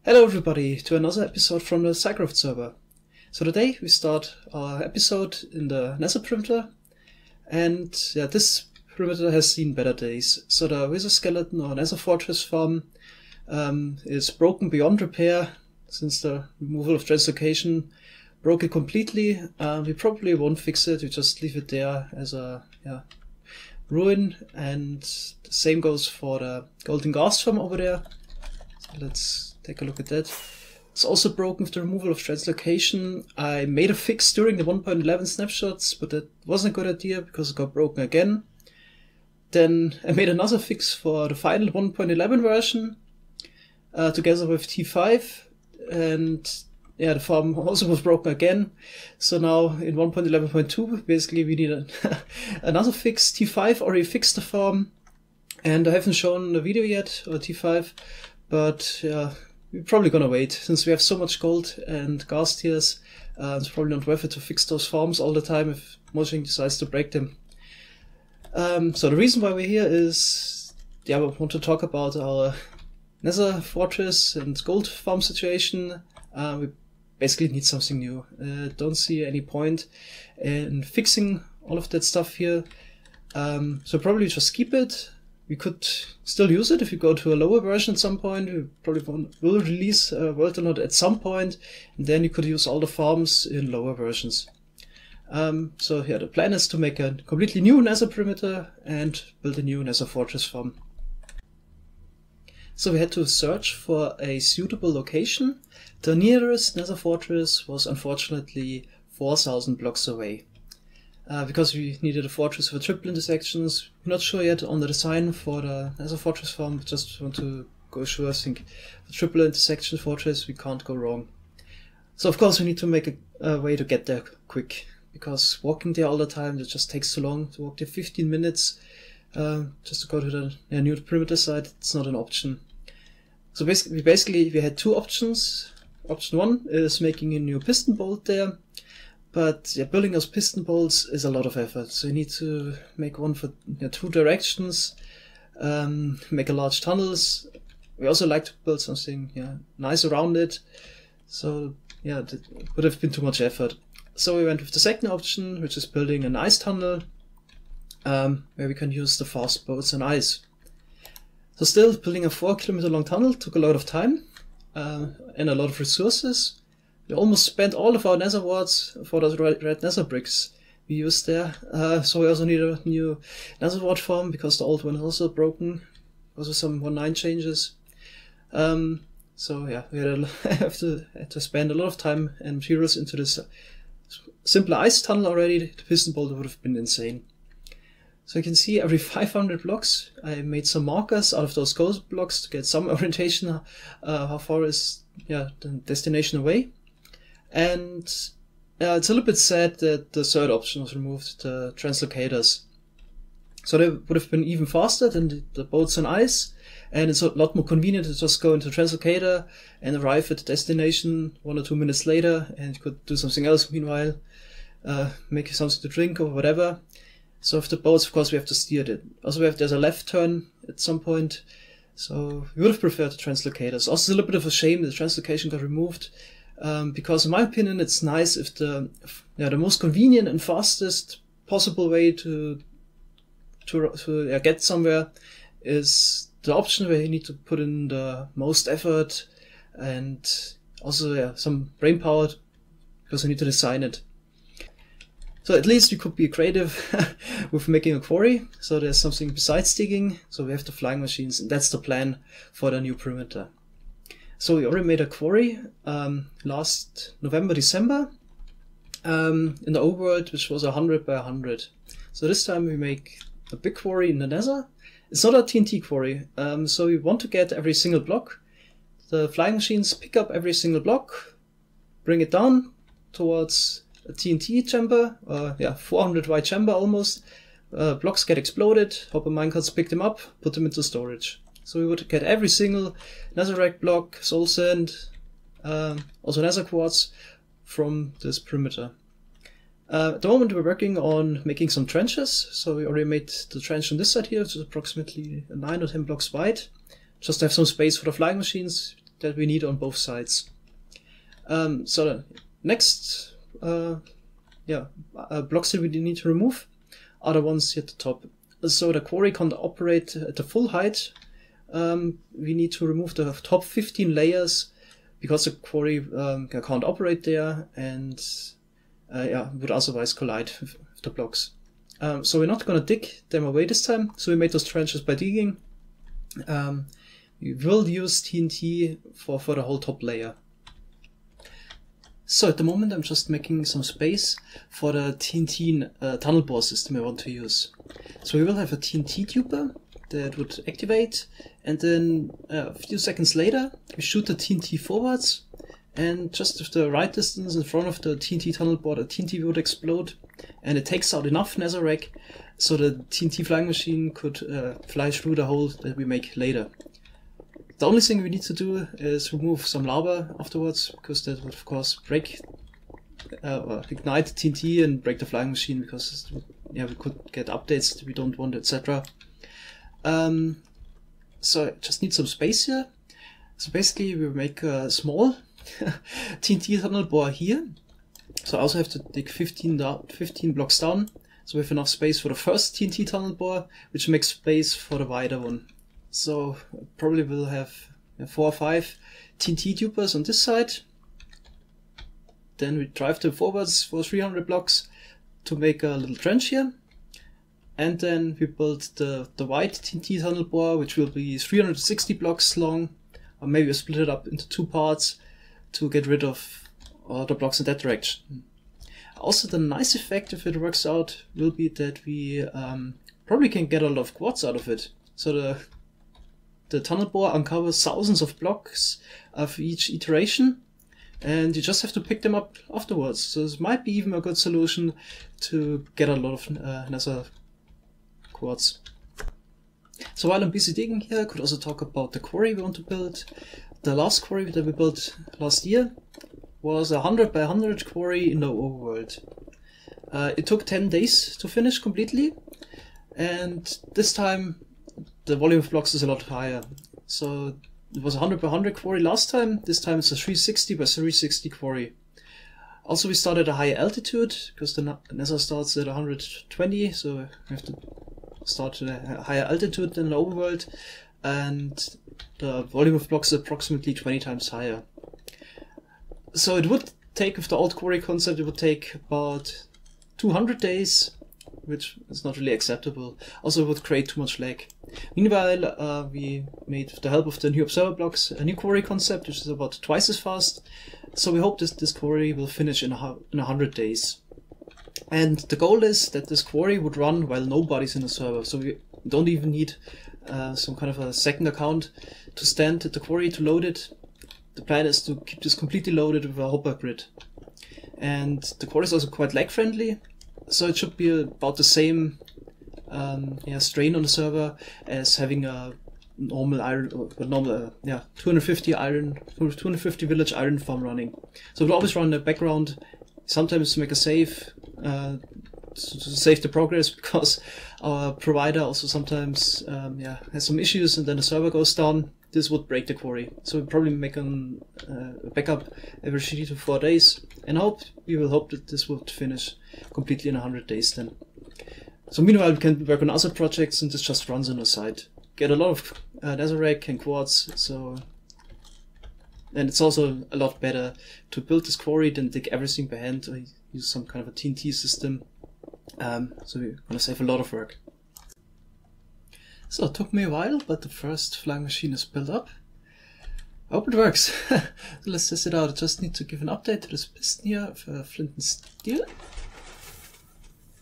Hello everybody to another episode from the SciCraft server. So today we start our episode in the Nether perimeter, and this perimeter has seen better days. So the wizard skeleton or Nether fortress farm is broken beyond repair since the removal of translocation broke it completely. We probably won't fix it, we just leave it there as a ruin, and the same goes for the golden ghast farm over there. So let's take a look at that. It's also broken with the removal of translocation. I made a fix during the 1.11 snapshots, but that wasn't a good idea because it got broken again. Then I made another fix for the final 1.11 version together with T5, and the farm also was broken again. So now in 1.11.2 basically we need another fix. T5 already fixed the farm, and I haven't shown the video yet, or T5, but we're probably gonna wait since we have so much gold and ghast tiers. It's probably not worth it to fix those farms all the time if Mojang decides to break them. So the reason why we're here is, we want to talk about our Nether fortress and gold farm situation. We basically need something new. Don't see any point in fixing all of that stuff here. So probably just keep it. We could still use it if we go to a lower version at some point. We probably will release World or Not at some point, and then you could use all the farms in lower versions. So the plan is to make a completely new Nether perimeter and build a new Nether fortress farm. So we had to search for a suitable location. The nearest Nether fortress was unfortunately 4,000 blocks away. Because we needed a fortress with triple intersections. We're not sure yet on the design for the Nether fortress farm, just want to go sure. I think the triple intersection fortress, we can't go wrong. So of course we need to make a way to get there quick, because walking there all the time, it just takes too long. To walk there 15 minutes just to go to the new perimeter site, it's not an option. So basically we had two options. Option one is making a new piston bolt there. But building those piston bolts is a lot of effort. So you need to make one for two directions, make a large tunnels. We also like to build something nice around it. So that would have been too much effort. So we went with the second option, which is building an ice tunnel, where we can use the fast boats and ice. So still, building a 4-kilometer long tunnel took a lot of time and a lot of resources. We almost spent all of our nether wards for those red nether bricks we used there. So we also need a new nether ward farm because the old one is also broken. Also some 1.9 changes. So we had to spend a lot of time and materials into this simpler ice tunnel already. The piston bolt would have been insane. So you can see every 500 blocks I made some markers out of those ghost blocks to get some orientation how far is the destination away. And it's a little bit sad that the third option was removed, the translocators. So they would have been even faster than the boats on ice, and it's a lot more convenient to just go into the translocator and arrive at the destination 1 or 2 minutes later, and you could do something else meanwhile, make something to drink or whatever. So with the boats, of course, we have to steer it. Also, there's a left turn at some point, so we would have preferred the translocators. Also, it's a little bit of a shame that the translocation got removed. Because in my opinion, it's nice if the most convenient and fastest possible way to get somewhere is the option where you need to put in the most effort and also some brain power because you need to design it. So at least you could be creative with making a quarry. So there's something besides digging. So we have the flying machines, and that's the plan for the new perimeter. So we already made a quarry last November, December in the overworld, which was 100 by 100. So this time we make a big quarry in the nether. It's not a TNT quarry, so we want to get every single block. The flying machines pick up every single block, bring it down towards a TNT chamber, 400 wide chamber almost. Blocks get exploded, hopper minecarts pick them up, put them into storage. So we would get every single netherrack block, soul sand, also nether quartz from this perimeter. At the moment we're working on making some trenches. So we already made the trench on this side here, which is approximately 9 or 10 blocks wide. Just to have some space for the flying machines. that we need on both sides. So the next blocks that we need to remove are the ones here at the top. So the quarry can't operate at the full height. We need to remove the top 15 layers because the quarry can't operate there and would otherwise collide with the blocks. So we're not going to dig them away this time. So we made those trenches by digging. We will use TNT for the whole top layer. So at the moment I'm just making some space for the TNT tunnel bore system I want to use. So we will have a TNT tuber that would activate, and then a few seconds later we shoot the TNT forwards, and just with the right distance in front of the TNT tunnel bore, the TNT would explode, and it takes out enough netherrack so the TNT flying machine could fly through the hole that we make later. The only thing we need to do is remove some lava afterwards, because that would of course break or ignite the TNT and break the flying machine, because we could get updates that we don't want, etc. So I just need some space here. So basically we make a small TNT tunnel bore here. So I also have to dig 15 blocks down. So we have enough space for the first TNT tunnel bore, which makes space for the wider one. So probably we'll have 4 or 5 TNT tubers on this side. Then we drive them forwards for 300 blocks to make a little trench here. And then we build the wide TNT tunnel bore, which will be 360 blocks long, or maybe we split it up into 2 parts to get rid of all the blocks in that direction. Also, the nice effect, if it works out, will be that we probably can get a lot of quartz out of it. So the tunnel bore uncovers thousands of blocks of each iteration, and you just have to pick them up afterwards. So this might be even a good solution to get a lot of nether quartz. So while I'm busy digging here, I could also talk about the quarry we want to build. The last quarry that we built last year was a 100 by 100 quarry in the overworld. It took 10 days to finish completely, and this time the volume of blocks is a lot higher. So it was a 100 by 100 quarry last time, this time it's a 360 by 360 quarry. Also we started at a higher altitude, because the nether starts at 120, so we have to start at a higher altitude than the overworld, and the volume of blocks is approximately 20 times higher. So it would take, with the old quarry concept, it would take about 200 days, which is not really acceptable. Also it would create too much lag. Meanwhile, we made, with the help of the new observer blocks, a new quarry concept, which is about twice as fast. So we hope this quarry will finish in 100 days. And the goal is that this quarry would run while nobody's in the server. So we don't even need some kind of a second account to stand at the quarry to load it. The plan is to keep this completely loaded with a hopper grid. And the quarry is also quite lag friendly, so it should be about the same strain on the server as having a normal 250 village iron farm running. So we'll always run in the background, sometimes to make a save, to save the progress, because our provider also sometimes has some issues and then the server goes down. This would break the quarry. So we'll probably make a backup every 3 to 4 days, and we will hope that this would finish completely in 100 days then. So meanwhile we can work on other projects, and this just runs on the side. Get a lot of netherrack and quartz, and it's also a lot better to build this quarry than dig everything by hand or use some kind of a TNT system. So we're gonna save a lot of work. So it took me a while, but the first flying machine is built up. I hope it works. Let's test it out. I just need to give an update to this piston here for flint and steel.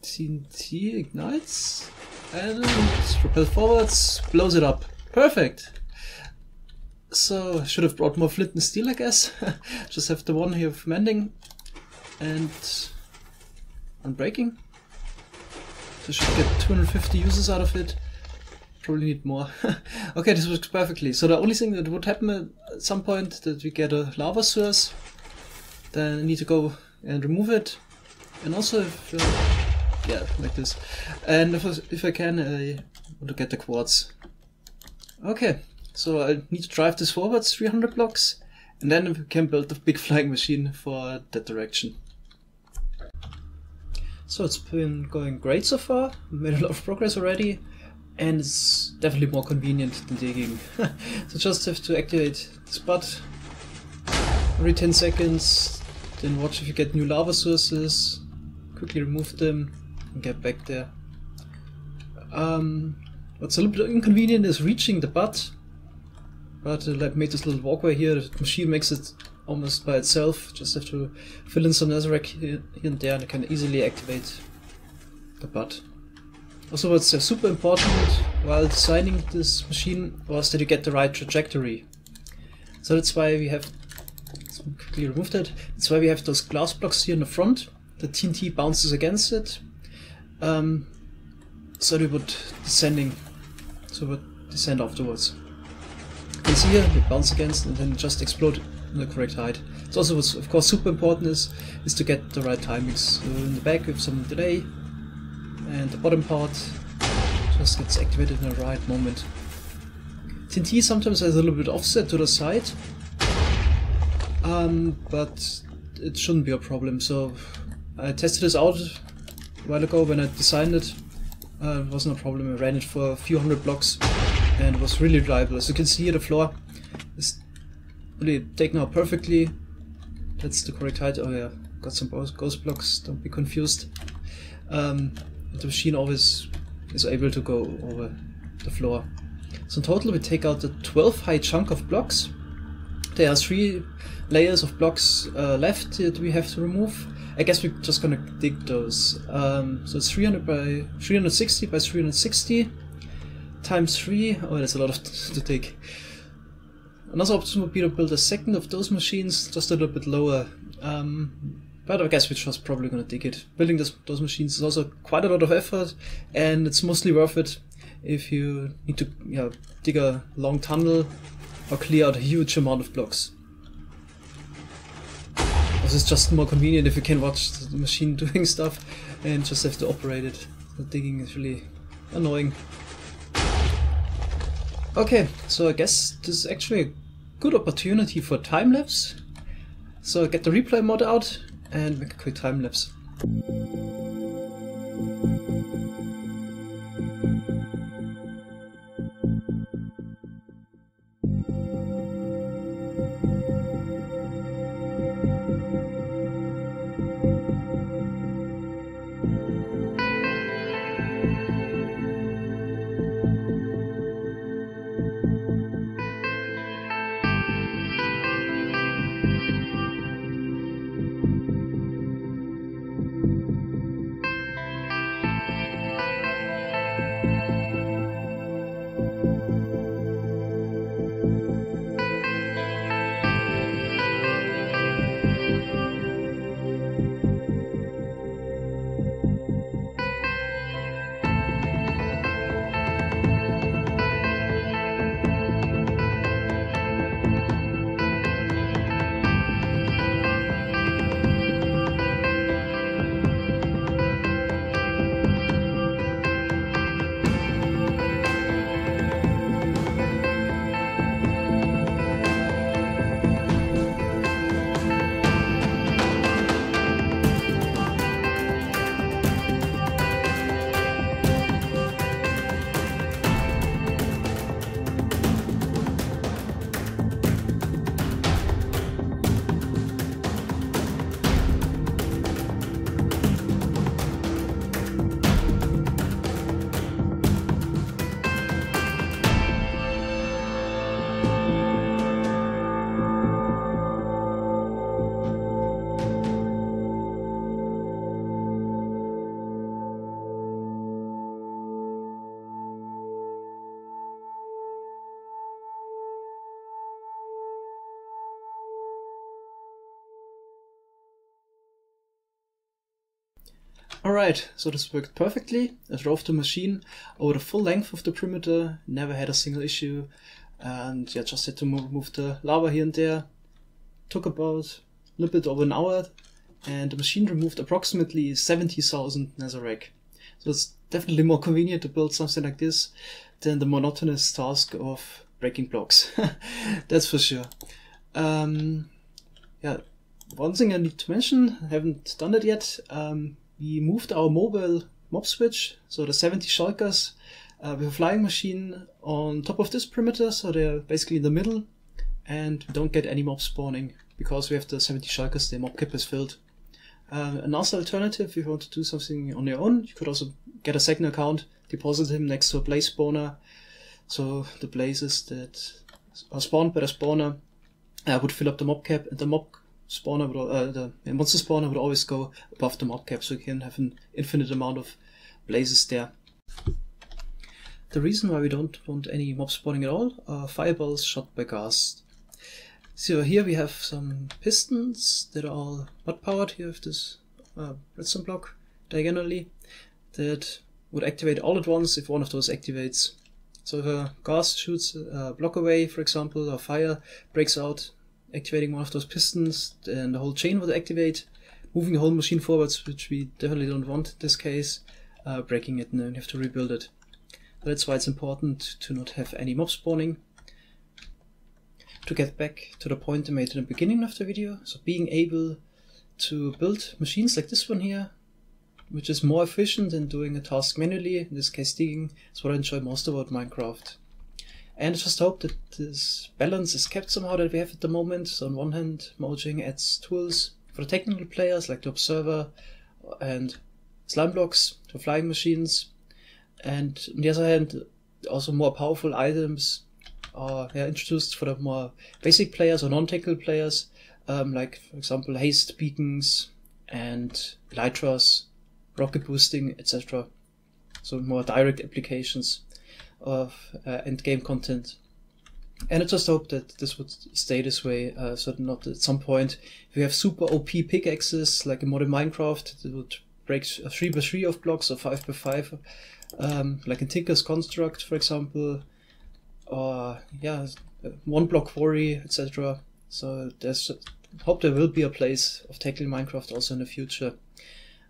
TNT ignites and propel forwards, blows it up. Perfect! So I should have brought more flint and steel, I guess. Just have the one here for mending and unbreaking. So I should get 250 uses out of it. Probably need more. Okay, this works perfectly. So the only thing that would happen at some point that we get a lava source, then I need to go and remove it. And also, if, like this. And if I can, I want to get the quartz. Okay, So I need to drive this forwards 300 blocks, and then we can build the big flying machine for that direction. So it's been going great so far, made a lot of progress already, and it's definitely more convenient than digging. So just have to activate the spot every 10 seconds, then watch if you get new lava sources, quickly remove them, and get back there. What's a little bit inconvenient is reaching the butt, but I made this little walkway here, the machine makes it almost by itself, just have to fill in some netherrack here and there, and I can easily activate the butt. Also, what's super important while designing this machine was that you get the right trajectory. So that's why we have, let's quickly remove that, that's why we have those glass blocks here in the front. The TNT bounces against it, so they would descend afterwards. You can see here, they bounce against and then just explode in the correct height. It's also what's of course super important is to get the right timings. So in the back we have some delay, and the bottom part just gets activated in the right moment. TNT sometimes has a little bit offset to the side, but it shouldn't be a problem. So I tested this out a while ago when I designed it. It was no problem. I ran it for a few hundred blocks and it was really reliable. As you can see here, the floor is really taken out perfectly. That's the correct height. Oh yeah, got some ghost blocks, don't be confused. The machine always is able to go over the floor. So in total we take out a 12 high chunk of blocks. There are 3 layers of blocks left that we have to remove. I guess we're just gonna dig those. So it's 360 by 360 times 3. Oh, that's a lot to dig. Another option would be to build a second of those machines, just a little bit lower. But I guess we're just probably gonna dig it. Building those machines is also quite a lot of effort, and it's mostly worth it if you need to dig a long tunnel or clear out a huge amount of blocks. Also, it's just more convenient if you can watch the machine doing stuff and just have to operate it. The digging is really annoying. Okay, so I guess this is actually a good opportunity for time lapse. So get the replay mod out and make a quick time lapse. Alright, so this worked perfectly. I drove the machine over the full length of the perimeter, never had a single issue, and yeah, just had to move the lava here and there. Took about a little bit over an hour, and the machine removed approximately 70,000 netherrack. So it's definitely more convenient to build something like this than the monotonous task of breaking blocks. That's for sure. Yeah, one thing I need to mention, I haven't done it yet. We moved our mobile mob switch, so the 70 shulkers, with a flying machine on top of this perimeter, so they're basically in the middle, and we don't get any mob spawning because we have the 70 shulkers, the mob cap is filled. Another alternative, if you want to do something on your own, you could also get a second account, deposit him next to a blaze spawner, so the blazes that are spawned by the spawner would fill up the mob cap, and the mob spawner would, the monster spawner would always go above the mob cap, so you can have an infinite amount of blazes there. The reason why we don't want any mob spawning at all are fireballs shot by gas. So here we have some pistons that are all mud powered. Here we have this redstone block diagonally that would activate all at once if one of those activates. So if a gas shoots a block away, for example, or fire breaks out, activating one of those pistons, then the whole chain would activate, moving the whole machine forwards, which we definitely don't want in this case, breaking it, and then you have to rebuild it. That's why it's important to not have any mob spawning. To get back to the point I made in the beginning of the video, so being able to build machines like this one here, which is more efficient than doing a task manually, in this case digging, is what I enjoy most about Minecraft. And I just hope that this balance is kept somehow that we have at the moment. So on one hand, Mojang adds tools for the technical players like the Observer and slime blocks for flying machines, and on the other hand, also more powerful items are introduced for the more basic players or non-technical players, like for example haste beacons and elytras, rocket boosting, etc. So more direct applications of end-game content. And I just hope that this would stay this way, so that not at some point if we have super OP pickaxes like in modern Minecraft that would break 3x3 of blocks or 5x5, like in Tinker's Construct, for example, or one block quarry, etc. So hope there will be a place of tackling Minecraft also in the future.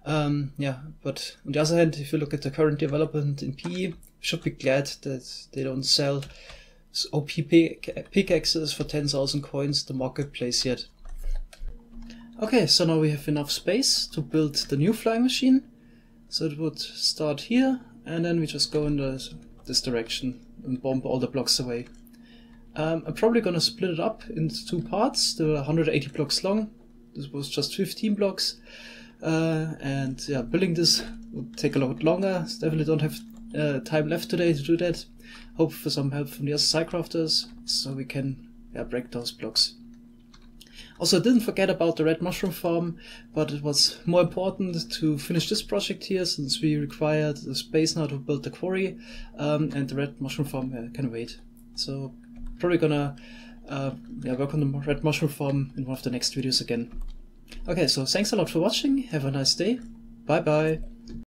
But on the other hand, if you look at the current development in PE, you should be glad that they don't sell OP pickaxes for 10,000 coins to marketplace yet. Okay, so now we have enough space to build the new flying machine. So it would start here, and then we just go in this direction and bomb all the blocks away. I'm probably gonna split it up into two parts. They were 180 blocks long. This was just 15 blocks. Building this would take a lot longer. Definitely don't have time left today to do that. Hope for some help from the other SciCrafters so we can break those blocks. Also, I didn't forget about the red mushroom farm, but it was more important to finish this project here since we required the space now to build the quarry, and the red mushroom farm can wait. So probably gonna work on the red mushroom farm in one of the next videos again. Okay, so thanks a lot for watching, have a nice day, bye bye!